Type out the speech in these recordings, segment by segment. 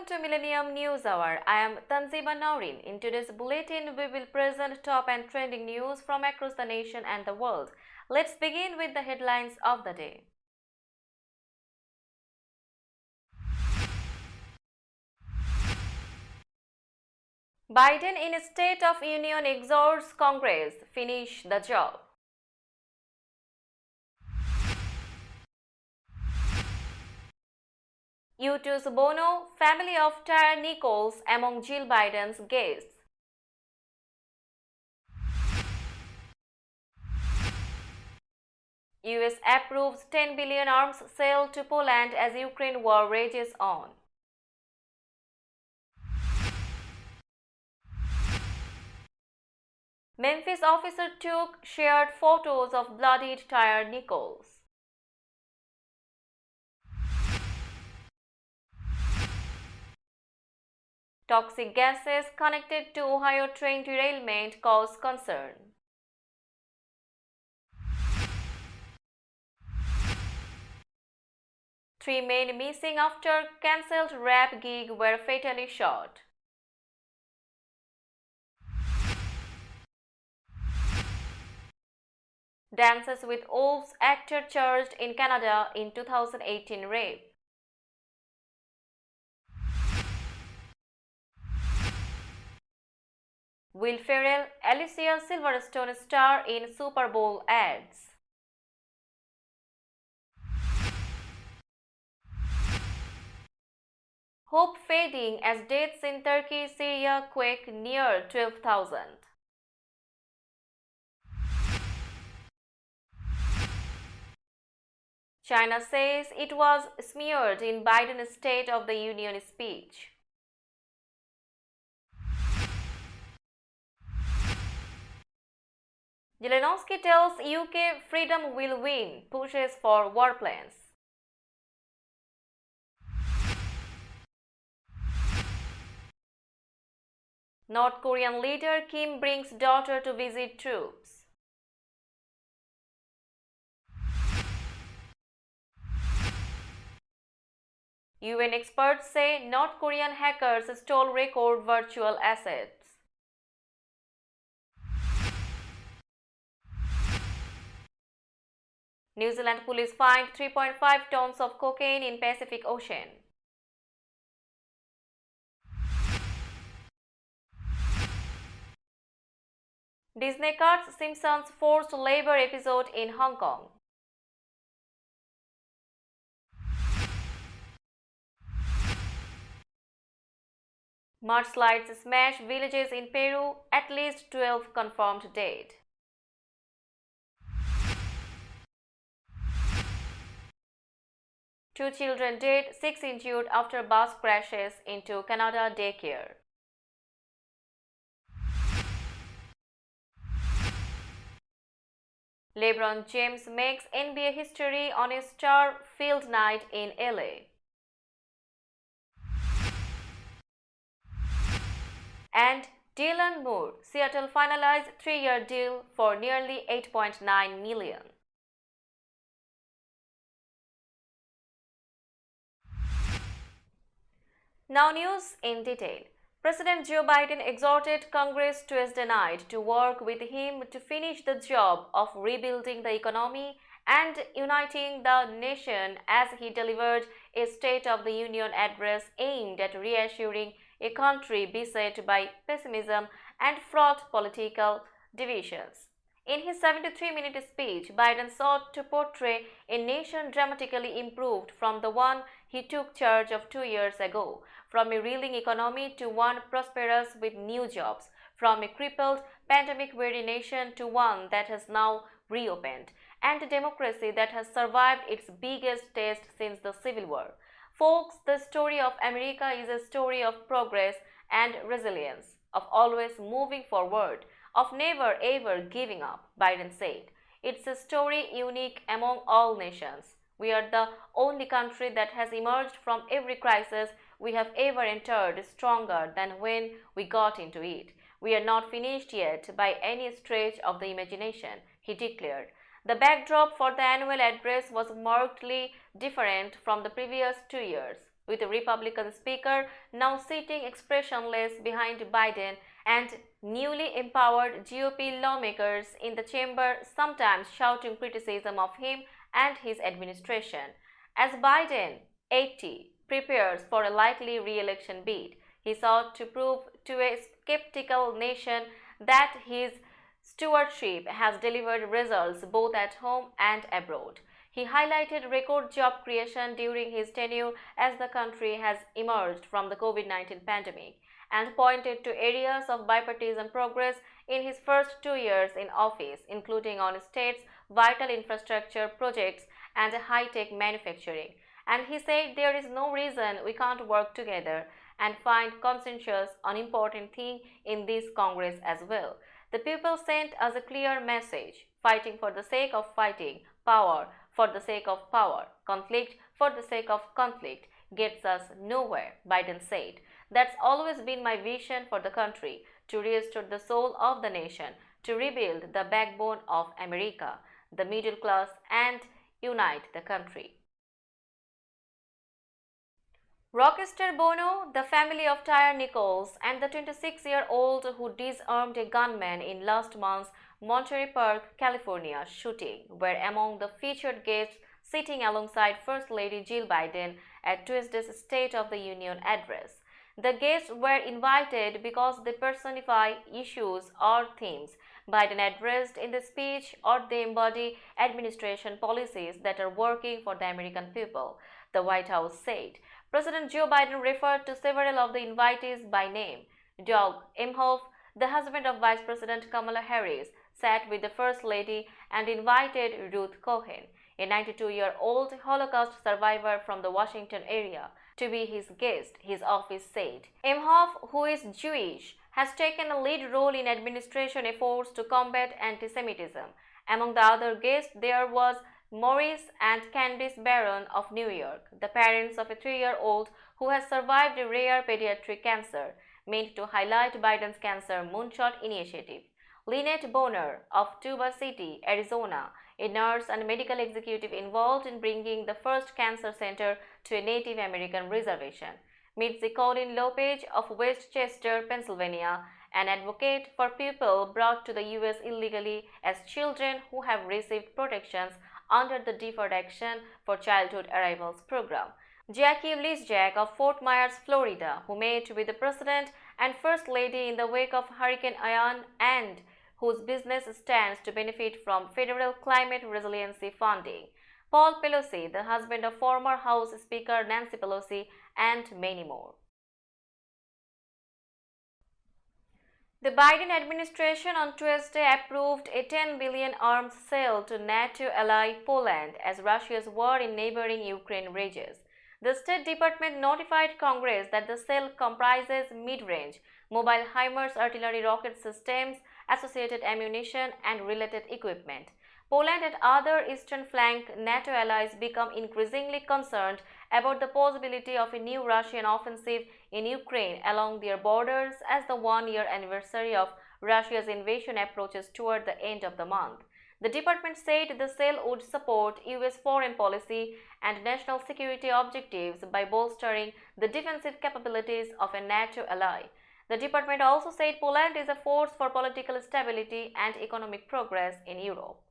to Millennium News Hour. I am Tanziba Naurin. In today's bulletin, we will present top and trending news from across the nation and the world. Let's begin with the headlines of the day. Biden in State of Union exhorts Congress, finish the job. U2's Bono, family of Tyre Nichols among Jill Biden's guests. US approves 10 billion arms sale to Poland as Ukraine war rages on. Memphis officer took shared photos of bloodied Tyre Nichols. Toxic gases connected to Ohio train derailment cause concern. Three men missing after cancelled rap gig were fatally shot. Dances with Wolves actor charged in Canada in 2018 rape. Will Ferrell, Alicia Silverstone star in Super Bowl ads. Hope fading as deaths in Turkey, Syria quake near 12,000. China says it was smeared in Biden's State of the Union speech. Zelensky tells UK freedom will win, pushes for warplanes. North Korean leader Kim brings daughter to visit troops. UN experts say North Korean hackers stole record virtual assets. New Zealand police find 3.5 tons of cocaine in Pacific Ocean. Disney cuts Simpsons' forced labor episode in Hong Kong. Mudslides smash villages in Peru, at least 12 confirmed dead. Two children dead, 6 injured after bus crashes into Canada daycare. LeBron James makes NBA history on a star-filled night in LA. And Dylan Moore, Seattle finalized 3-year deal for nearly $8.9 million. Now news in detail. President Joe Biden exhorted Congress Tuesday night to work with him to finish the job of rebuilding the economy and uniting the nation as he delivered a State of the Union address aimed at reassuring a country beset by pessimism and fraught political divisions. In his 73-minute speech, Biden sought to portray a nation dramatically improved from the one he took charge of 2 years ago, from a reeling economy to one prosperous with new jobs, from a crippled, pandemic-weary nation to one that has now reopened, and a democracy that has survived its biggest test since the Civil War. Folks, the story of America is a story of progress and resilience, of always moving forward, of never ever giving up, Biden said. It's a story unique among all nations. We are the only country that has emerged from every crisis we have ever entered stronger than when we got into it. We are not finished yet by any stretch of the imagination, he declared. The backdrop for the annual address was markedly different from the previous 2 years. with the Republican speaker now sitting expressionless behind Biden and newly empowered GOP lawmakers in the chamber sometimes shouting criticism of him and his administration. As Biden, 80, prepares for a likely re-election bid, he sought to prove to a skeptical nation that his stewardship has delivered results both at home and abroad. He highlighted record job creation during his tenure as the country has emerged from the COVID-19 pandemic and pointed to areas of bipartisan progress in his first 2 years in office, including on states' vital infrastructure projects and high-tech manufacturing. And he said there is no reason we can't work together and find consensus on important things in this Congress as well. The people sent us a clear message: fighting for the sake of fighting, power for the sake of power, conflict for the sake of conflict gets us nowhere, Biden said. That's always been my vision for the country: to restore the soul of the nation, to rebuild the backbone of America, the middle class, and unite the country. Rockstar Bono, the family of Tyre Nichols, and the 26-year-old who disarmed a gunman in last month's Monterey Park, California shooting were among the featured guests sitting alongside First Lady Jill Biden at Tuesday's State of the Union address. The guests were invited because they personify issues or themes Biden addressed in the speech, or they embody administration policies that are working for the American people, the White House said. President Joe Biden referred to several of the invitees by name. Doug Emhoff, the husband of Vice President Kamala Harris, sat with the First Lady and invited Ruth Cohen, a 92-year-old Holocaust survivor from the Washington area, to be his guest, his office said. Emhoff, who is Jewish, has taken a lead role in administration efforts to combat anti-Semitism. Among the other guests, there was Maurice and Candice Barron of New York, the parents of a 3-year-old who has survived a rare pediatric cancer, meant to highlight Biden's Cancer Moonshot initiative. Lynette Bonner of Tuba City, Arizona, a nurse and medical executive involved in bringing the first cancer center to a Native American reservation. Mitzi Colin Lopez of Westchester, Pennsylvania, an advocate for people brought to the U.S. illegally as children who have received protections under the Deferred Action for Childhood Arrivals program. Jackie Lisjack of Fort Myers, Florida, who met with the President and First Lady in the wake of Hurricane Ian and whose business stands to benefit from federal climate resiliency funding. Paul Pelosi, the husband of former House Speaker Nancy Pelosi, and many more. The Biden administration on Tuesday approved a $10 billion arms sale to NATO ally Poland as Russia's war in neighboring Ukraine rages. The State Department notified Congress that the sale comprises mid-range, mobile HIMARS artillery rocket systems, associated ammunition, and related equipment. Poland and other eastern flank NATO allies become increasingly concerned about the possibility of a new Russian offensive in Ukraine along their borders as the one-year anniversary of Russia's invasion approaches toward the end of the month. The department said the sale would support U.S. foreign policy and national security objectives by bolstering the defensive capabilities of a NATO ally. The department also said Poland is a force for political stability and economic progress in Europe.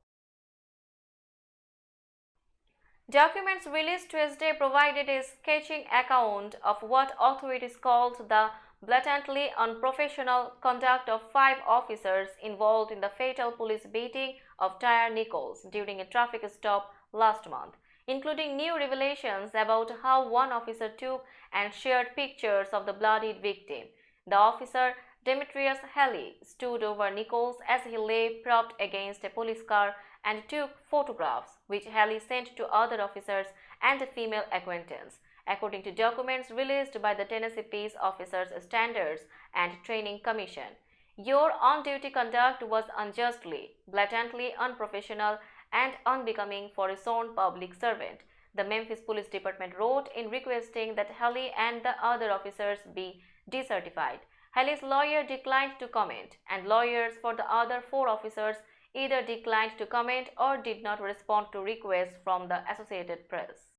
Documents released Tuesday provided a sketching account of what authorities called the blatantly unprofessional conduct of 5 officers involved in the fatal police beating of Tyre Nichols during a traffic stop last month, including new revelations about how one officer took and shared pictures of the bloodied victim. The officer, Demetrius Haley, stood over Nichols as he lay propped against a police car and took photographs, which Haley sent to other officers and a female acquaintance, according to documents released by the Tennessee Peace Officers Standards and Training Commission. Your on-duty conduct was unjustly, blatantly unprofessional, and unbecoming for a sworn public servant, the Memphis Police Department wrote in requesting that Haley and the other officers be decertified. Haley's lawyer declined to comment, and lawyers for the other 4 officers either declined to comment or did not respond to requests from the Associated Press.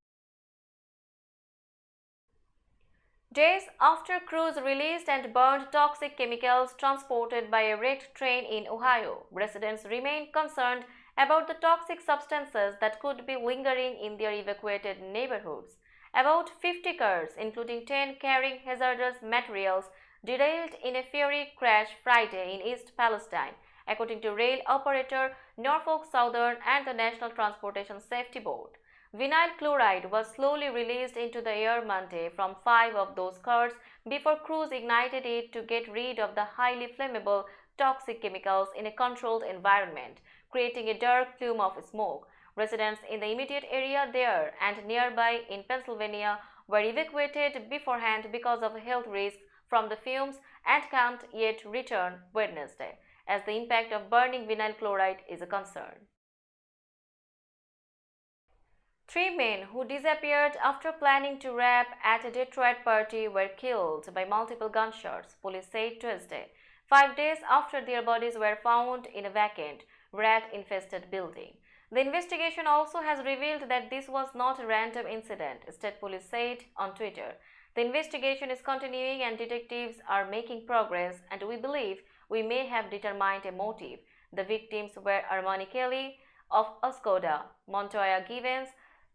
Days after crews released and burned toxic chemicals transported by a wrecked train in Ohio, residents remain concerned about the toxic substances that could be lingering in their evacuated neighborhoods. About 50 cars, including 10 carrying hazardous materials, derailed in a ferry crash Friday in East Palestine, according to rail operator Norfolk Southern and the National Transportation Safety Board. Vinyl chloride was slowly released into the air Monday from 5 of those cars before crews ignited it to get rid of the highly flammable toxic chemicals in a controlled environment, creating a dark plume of smoke. Residents in the immediate area there and nearby in Pennsylvania were evacuated beforehand because of health risks from the fumes and can't yet return Wednesday, as the impact of burning vinyl chloride is a concern. Three men who disappeared after planning to rap at a Detroit party were killed by multiple gunshots, police said Tuesday, 5 days after their bodies were found in a vacant, rat-infested building. The investigation also has revealed that this was not a random incident, state police said on Twitter. The investigation is continuing and detectives are making progress, and we believe we may have determined a motive. The victims were Armani Kelly of Oscoda, Montoya Givens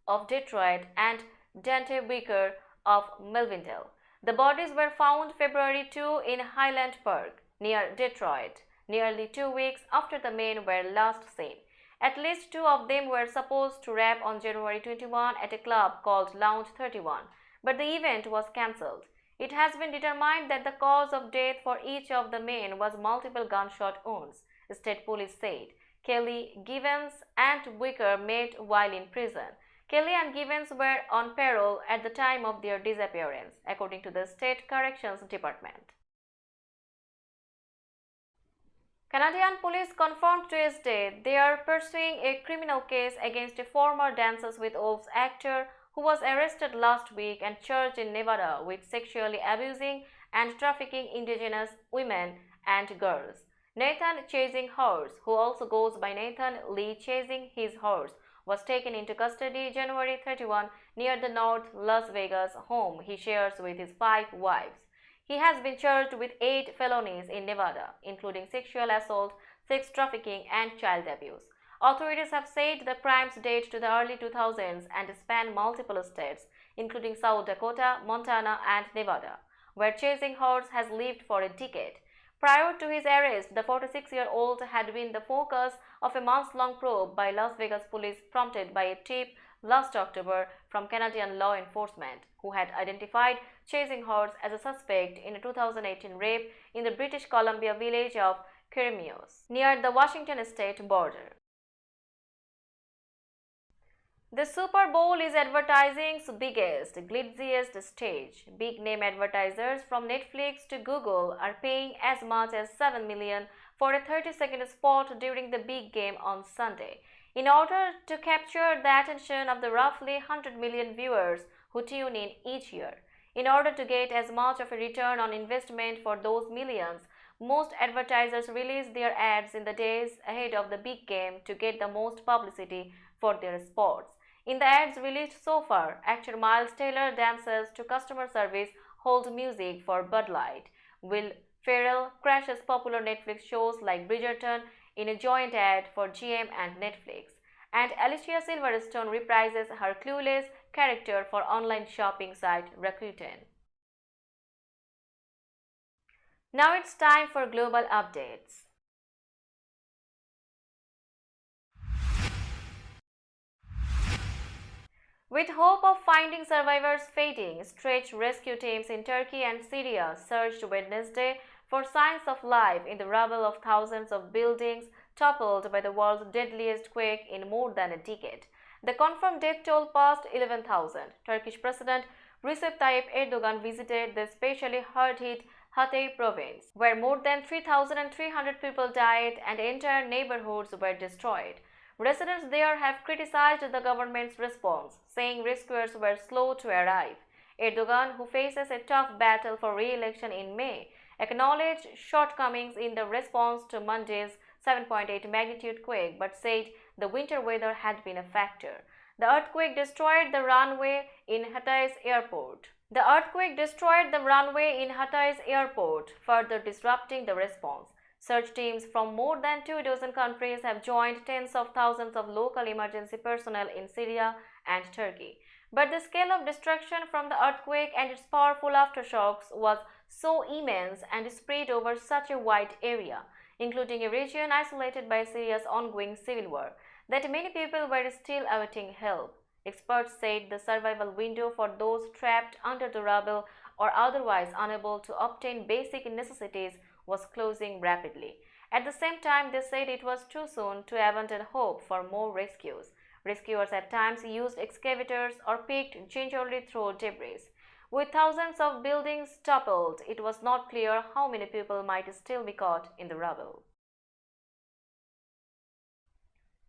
of Detroit, and Dante Wicker of Melvindale. The bodies were found February 2 in Highland Park, near Detroit, nearly 2 weeks after the men were last seen. At least 2 of them were supposed to rap on January 21 at a club called Lounge 31, but the event was cancelled. It has been determined that the cause of death for each of the men was multiple gunshot wounds, state police said. Kelly, Givens, and Wicker met while in prison. Kelly and Givens were on parole at the time of their disappearance, according to the State Corrections Department. Canadian police confirmed Tuesday they are pursuing a criminal case against a former Dances with Wolves actor who was arrested last week and charged in Nevada with sexually abusing and trafficking Indigenous women and girls. Nathan Chasing Horse, who also goes by Nathan Lee Chasing His Horse, was taken into custody January 31 near the North Las Vegas home he shares with his 5 wives. He has been charged with 8 felonies in Nevada, including sexual assault, sex trafficking, and child abuse. Authorities have said the crimes date to the early 2000s and span multiple states, including South Dakota, Montana, and Nevada, where Chasing Horse has lived for a decade. Prior to his arrest, the 46-year-old had been the focus of a months-long probe by Las Vegas police prompted by a tip last October from Canadian law enforcement, who had identified Chasing Horse as a suspect in a 2018 rape in the British Columbia village of Keremeos, near the Washington state border. The Super Bowl is advertising's biggest, glitziest stage. Big-name advertisers from Netflix to Google are paying as much as $7 million for a 30-second spot during the big game on Sunday, in order to capture the attention of the roughly 100 million viewers who tune in each year. In order to get as much of a return on investment for those millions, most advertisers release their ads in the days ahead of the big game to get the most publicity for their spots. In the ads released so far, actor Miles Taylor dances to customer service hold music for Bud Light. Will Ferrell crashes popular Netflix shows like Bridgerton in a joint ad for GM and Netflix. And Alicia Silverstone reprises her clueless character for online shopping site Rakuten. Now it's time for global updates. With hope of finding survivors fading, stretched rescue teams in Turkey and Syria searched Wednesday for signs of life in the rubble of thousands of buildings toppled by the world's deadliest quake in more than a decade. The confirmed death toll passed 11,000. Turkish President Recep Tayyip Erdogan visited the especially hard-hit Hatay province, where more than 3,300 people died and entire neighborhoods were destroyed. Residents there have criticized the government's response, saying rescuers were slow to arrive. Erdogan, who faces a tough battle for re-election in May, acknowledged shortcomings in the response to Monday's 7.8 magnitude quake, but said the winter weather had been a factor. The earthquake destroyed the runway in Hatay's airport, The earthquake destroyed the runway in Hatay's airport, further disrupting the response. Search teams from more than 2 dozen countries have joined tens of thousands of local emergency personnel in Syria and Turkey. But the scale of destruction from the earthquake and its powerful aftershocks was so immense and spread over such a wide area, including a region isolated by Syria's ongoing civil war, that many people were still awaiting help. Experts said the survival window for those trapped under the rubble or otherwise unable to obtain basic necessities was closing rapidly. At the same time, they said it was too soon to abandon hope for more rescues. Rescuers at times used excavators or picked gingerly through debris. With thousands of buildings toppled, it was not clear how many people might still be caught in the rubble.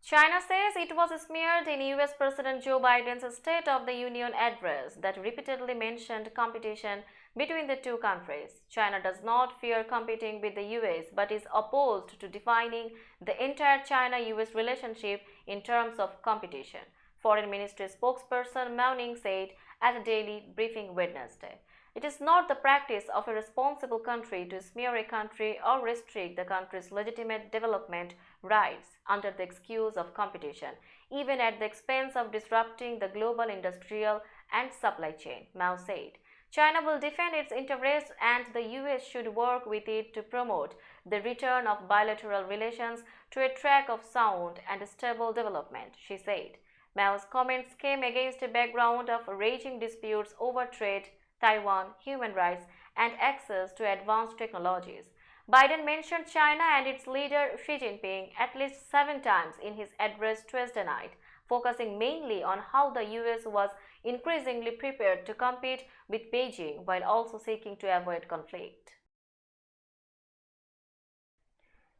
China says it was smeared in US President Joe Biden's State of the Union address that repeatedly mentioned competition between the two countries. China does not fear competing with the US but is opposed to defining the entire China-US relationship in terms of competition, Foreign Ministry spokesperson Mao Ning said at a daily briefing Wednesday. It is not the practice of a responsible country to smear a country or restrict the country's legitimate development rights under the excuse of competition, even at the expense of disrupting the global industrial and supply chain, Mao said. China will defend its interests and the US should work with it to promote the return of bilateral relations to a track of sound and stable development, she said. Mao's comments came against a background of raging disputes over trade, Taiwan, human rights, and access to advanced technologies. Biden mentioned China and its leader Xi Jinping at least 7 times in his address Tuesday night, focusing mainly on how the US was increasingly prepared to compete with Beijing while also seeking to avoid conflict.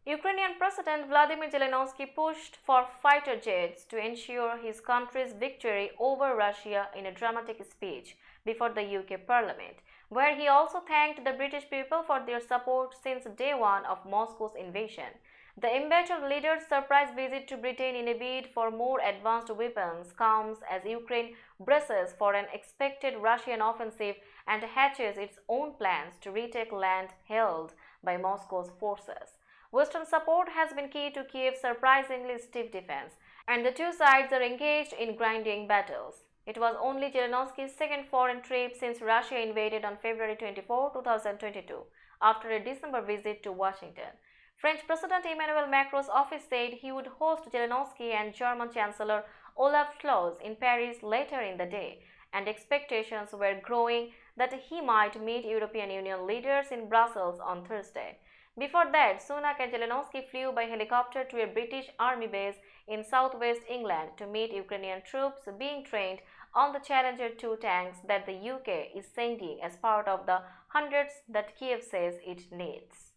Ukrainian President Vladimir Zelensky pushed for fighter jets to ensure his country's victory over Russia in a dramatic speech before the UK Parliament, where he also thanked the British people for their support since day one of Moscow's invasion. The embattled leader's surprise visit to Britain in a bid for more advanced weapons comes as Ukraine braces for an expected Russian offensive and hatches its own plans to retake land held by Moscow's forces. Western support has been key to Kiev's surprisingly stiff defense, and the two sides are engaged in grinding battles. It was only Zelensky's second foreign trip since Russia invaded on February 24, 2022, after a December visit to Washington. French President Emmanuel Macron's office said he would host Zelensky and German Chancellor Olaf Scholz in Paris later in the day, and expectations were growing that he might meet European Union leaders in Brussels on Thursday. Before that, Sunak and Zelensky flew by helicopter to a British army base in southwest England to meet Ukrainian troops being trained on the Challenger 2 tanks that the UK is sending as part of the hundreds that Kiev says it needs.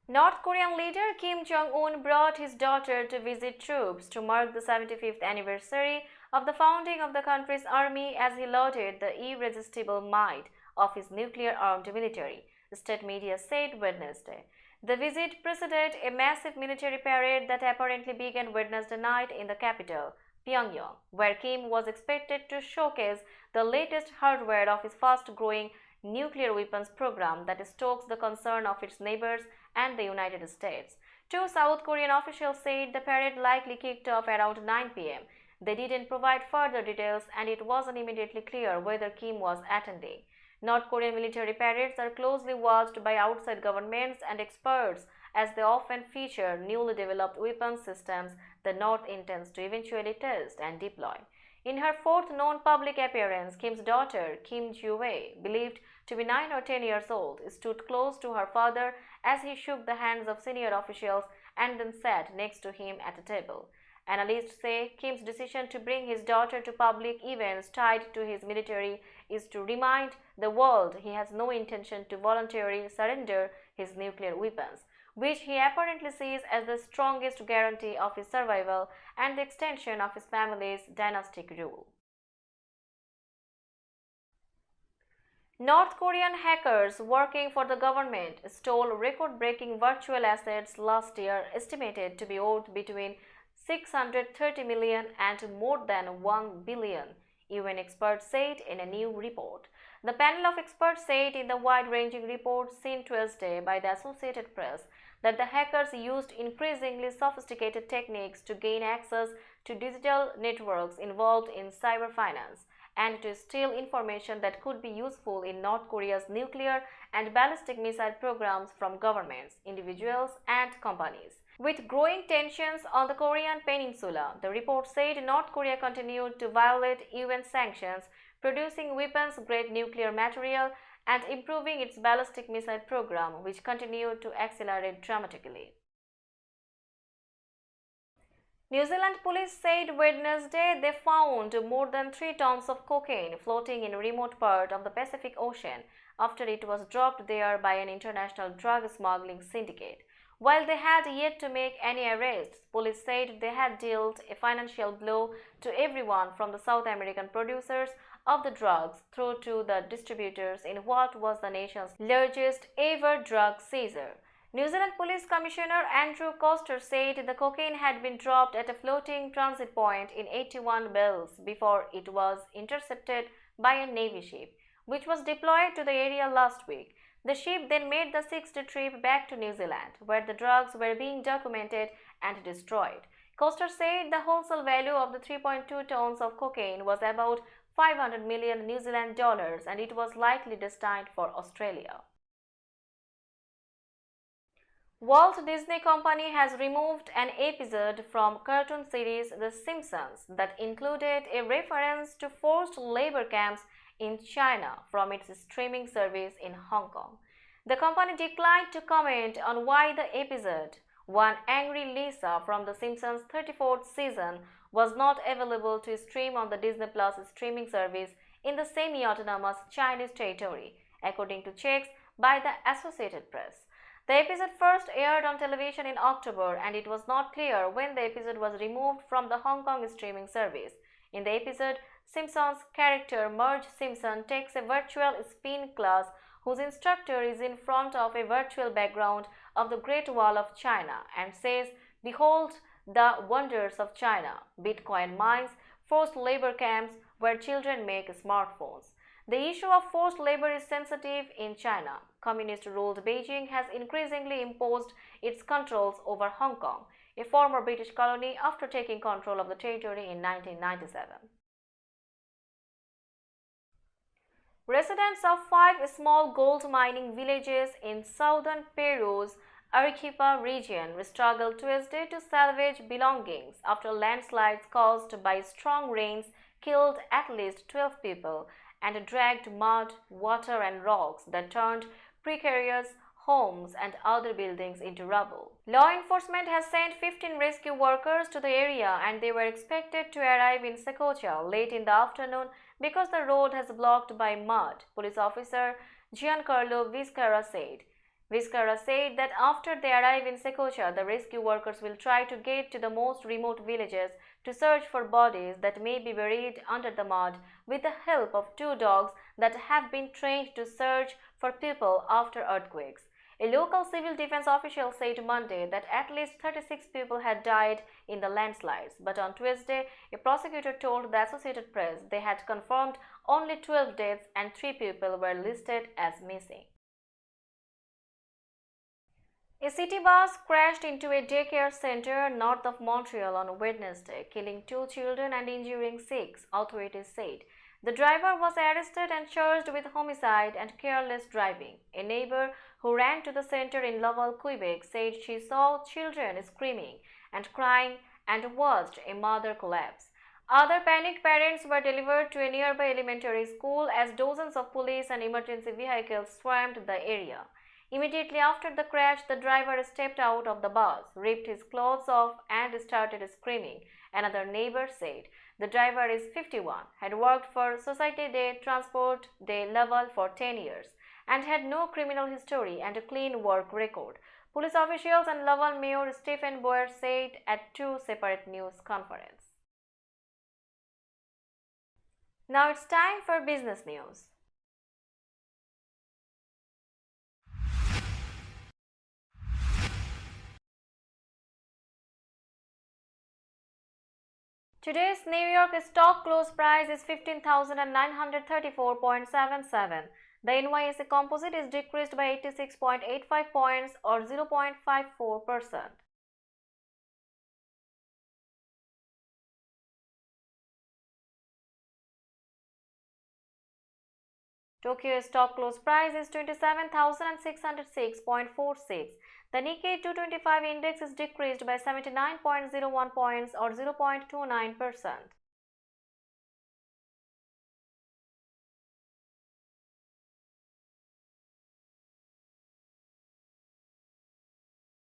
North Korean leader Kim Jong-un brought his daughter to visit troops to mark the 75th anniversary of the founding of the country's army as he lauded the irresistible might of his nuclear-armed military, the state media said Wednesday. The visit preceded a massive military parade that apparently began Wednesday night in the capital, Pyongyang, where Kim was expected to showcase the latest hardware of his fast-growing nuclear weapons program that stokes the concern of its neighbors and the United States. Two South Korean officials said the parade likely kicked off around 9 p.m. They didn't provide further details, and it wasn't immediately clear whether Kim was attending. North Korean military parades are closely watched by outside governments and experts as they often feature newly developed weapons systems the North intends to eventually test and deploy. In her fourth known public appearance, Kim's daughter, Kim Ji-wei, believed to be 9 or 10 years old, stood close to her father as he shook the hands of senior officials and then sat next to him at a table. Analysts say Kim's decision to bring his daughter to public events tied to his military is to remind the world he has no intention to voluntarily surrender his nuclear weapons, which he apparently sees as the strongest guarantee of his survival and the extension of his family's dynastic rule. North Korean hackers working for the government stole record-breaking virtual assets last year estimated to be worth between 630 million and more than 1 billion UN experts said in a new report. The panel of experts said in the wide-ranging report seen Tuesday by the Associated Press that the hackers used increasingly sophisticated techniques to gain access to digital networks involved in cyberfinance and to steal information that could be useful in North Korea's nuclear and ballistic missile programs from governments, individuals, and companies. With growing tensions on the Korean peninsula, the report said North Korea continued to violate UN sanctions, producing weapons-grade nuclear material and improving its ballistic missile program, which continued to accelerate dramatically. New Zealand police said Wednesday they found more than 3 tons of cocaine floating in a remote part of the Pacific Ocean after it was dropped there by an international drug smuggling syndicate. While they had yet to make any arrests, police said they had dealt a financial blow to everyone from the South American producers of the drugs through to the distributors in what was the nation's largest ever drug seizure. New Zealand Police Commissioner Andrew Coster said the cocaine had been dropped at a floating transit point in 81 bells before it was intercepted by a Navy ship, which was deployed to the area last week. The ship then made the 6-day trip back to New Zealand, where the drugs were being documented and destroyed. Coster said the wholesale value of the 3.2 tons of cocaine was about 500 million New Zealand dollars and it was likely destined for Australia. Walt Disney Company has removed an episode from cartoon series The Simpsons that included a reference to forced labor camps in China from its streaming service in Hong Kong. The company declined to comment on why the episode, One Angry Lisa from The Simpsons' 34th season, was not available to stream on the Disney Plus streaming service in the semi-autonomous Chinese territory, according to checks by the Associated Press. The episode first aired on television in October and it was not clear when the episode was removed from the Hong Kong streaming service. In the episode, Simpsons character Marge Simpson takes a virtual spin class whose instructor is in front of a virtual background of the Great Wall of China and says, "Behold the wonders of China, Bitcoin mines, forced labor camps where children make smartphones." The issue of forced labor is sensitive in China. Communist-ruled Beijing has increasingly imposed its controls over Hong Kong, a former British colony, after taking control of the territory in 1997. Residents of 5 small gold mining villages in southern Peru's Arequipa region struggled Tuesday to salvage belongings after landslides caused by strong rains killed at least 12 people and dragged mud, water and rocks that turned precarious homes and other buildings into rubble. Law enforcement has sent 15 rescue workers to the area and they were expected to arrive in Secocha late in the afternoon because the road has blocked by mud, police officer Giancarlo Vizcarra said. Vizcarra said that after they arrive in Secocha, the rescue workers will try to get to the most remote villages to search for bodies that may be buried under the mud with the help of 2 dogs that have been trained to search for people after earthquakes. A local civil defense official said Monday that at least 36 people had died in the landslides, but on Tuesday, a prosecutor told the Associated Press they had confirmed only 12 deaths and 3 people were listed as missing. A city bus crashed into a daycare center north of Montreal on Wednesday, killing 2 children and injuring 6, authorities said. The driver was arrested and charged with homicide and careless driving. A neighbor who ran to the center in Laval, Quebec, said she saw children screaming and crying and watched a mother collapse. Other panicked parents were delivered to a nearby elementary school as dozens of police and emergency vehicles swarmed the area. Immediately after the crash, the driver stepped out of the bus, ripped his clothes off and started screaming, another neighbor said. The driver is 51, had worked for Société de Transport de Laval for 10 years, and had no criminal history and a clean work record, police officials and Laval Mayor Stephen Boyer said at 2 separate news conferences. Now it's time for business news. Today's New York stock close price is 15,934.77. The NYSE composite is decreased by 86.85 points or 0.54%. Tokyo stock close price is 27,606.46. The Nikkei 225 index is decreased by 79.01 points or 0.29%.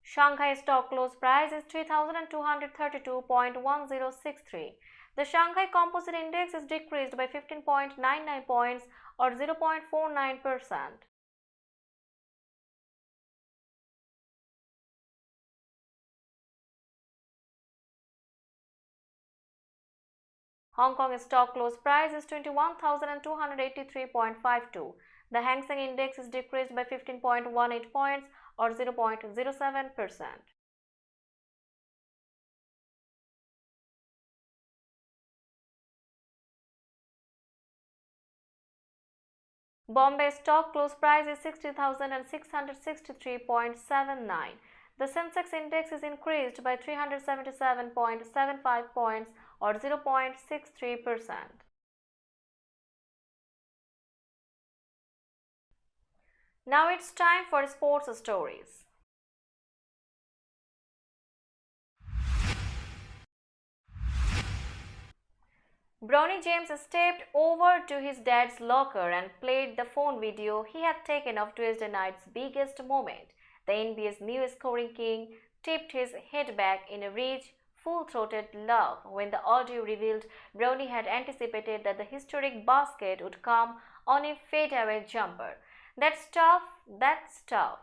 Shanghai stock close price is 3,232.1063. The Shanghai Composite Index is decreased by 15.99 points or 0.49%. Hong Kong stock close price is 21,283.52. The Hang Seng Index is decreased by 15.18 points or 0.07%. Bombay stock close price is 60,663.79. The Sensex index is increased by 377.75 points or 0.63%. Now it's time for sports stories. Bronny James stepped over to his dad's locker and played the phone video he had taken of Tuesday night's biggest moment. The NBA's new scoring king tipped his head back in a rich, full-throated laugh when the audio revealed Bronny had anticipated that the historic basket would come on a fadeaway jumper. That's tough,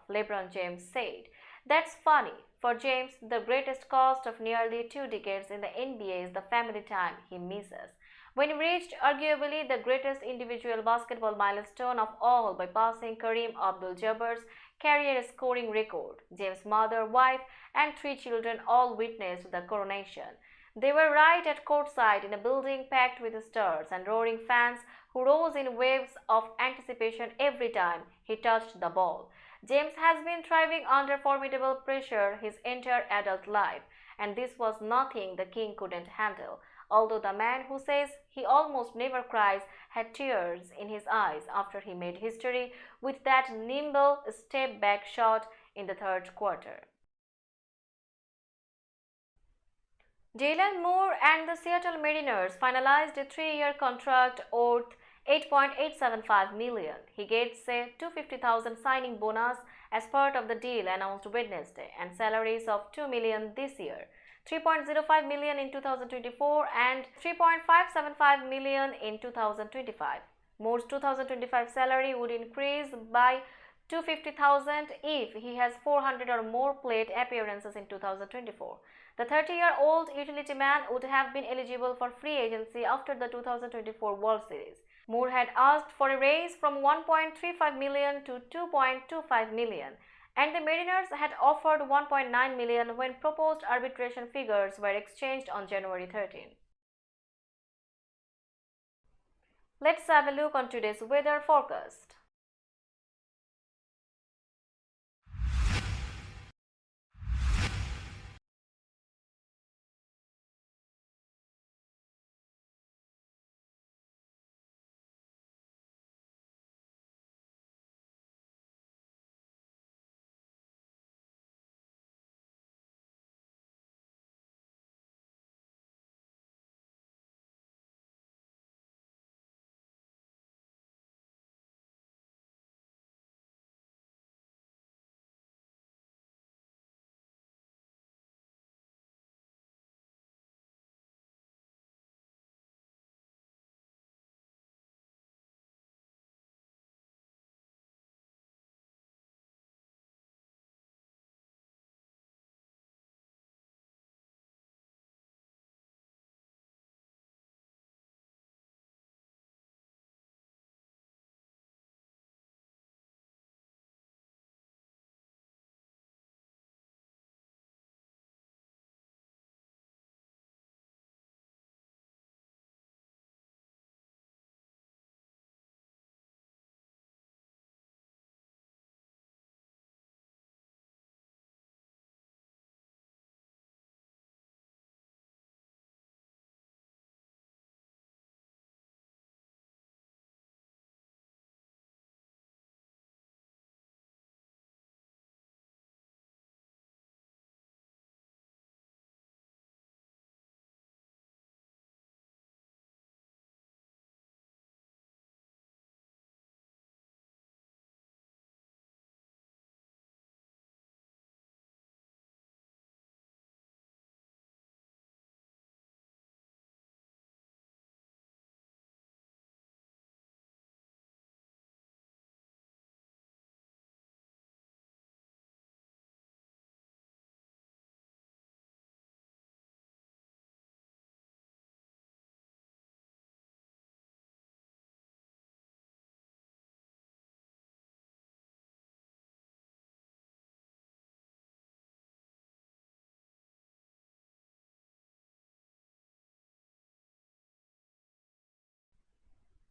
LeBron James said. That's funny. For James, the greatest cost of nearly 2 decades in the NBA is the family time he misses. When he reached arguably the greatest individual basketball milestone of all by passing Kareem Abdul-Jabbar's career scoring record, James' mother, wife, and 3 children all witnessed the coronation. They were right at courtside in a building packed with stars and roaring fans who rose in waves of anticipation every time he touched the ball. James has been thriving under formidable pressure his entire adult life, and this was nothing the king couldn't handle. Although the man who says he almost never cries had tears in his eyes after he made history with that nimble step back shot in the third quarter. Jalen Moore and the Seattle Mariners finalized a 3-year contract worth $8.875 million. He gets a $250,000 signing bonus as part of the deal announced Wednesday and salaries of $2 million this year, $3.05 million in 2024 and $3.575 million in 2025. Moore's 2025 salary would increase by $250,000 if he has 400 or more plate appearances in 2024. The 30-year-old utility man would have been eligible for free agency after the 2024 World Series. Moore had asked for a raise from $1.35 million to $2.25 million, and the Mariners had offered $1.9 million when proposed arbitration figures were exchanged on January 13. Let's have a look on today's weather forecast.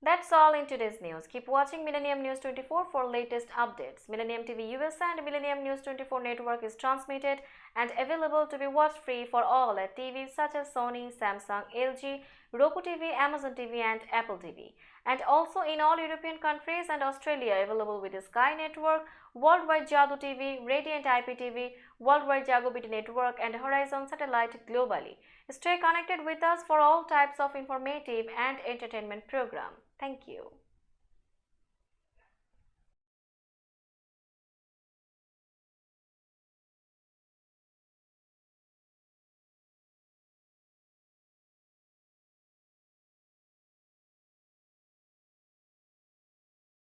That's all in today's news. Keep watching Millennium News 24 for latest updates. Millennium TV USA and Millennium News 24 network is transmitted and available to be watched free for all at TVs such as Sony, Samsung, LG, Roku TV, Amazon TV and Apple TV. And also in all European countries and Australia available with the Sky Network, Worldwide Jadoo TV, Radiant IPTV, Worldwide Jago BT Network and Horizon Satellite globally. Stay connected with us for all types of informative and entertainment program. Thank you.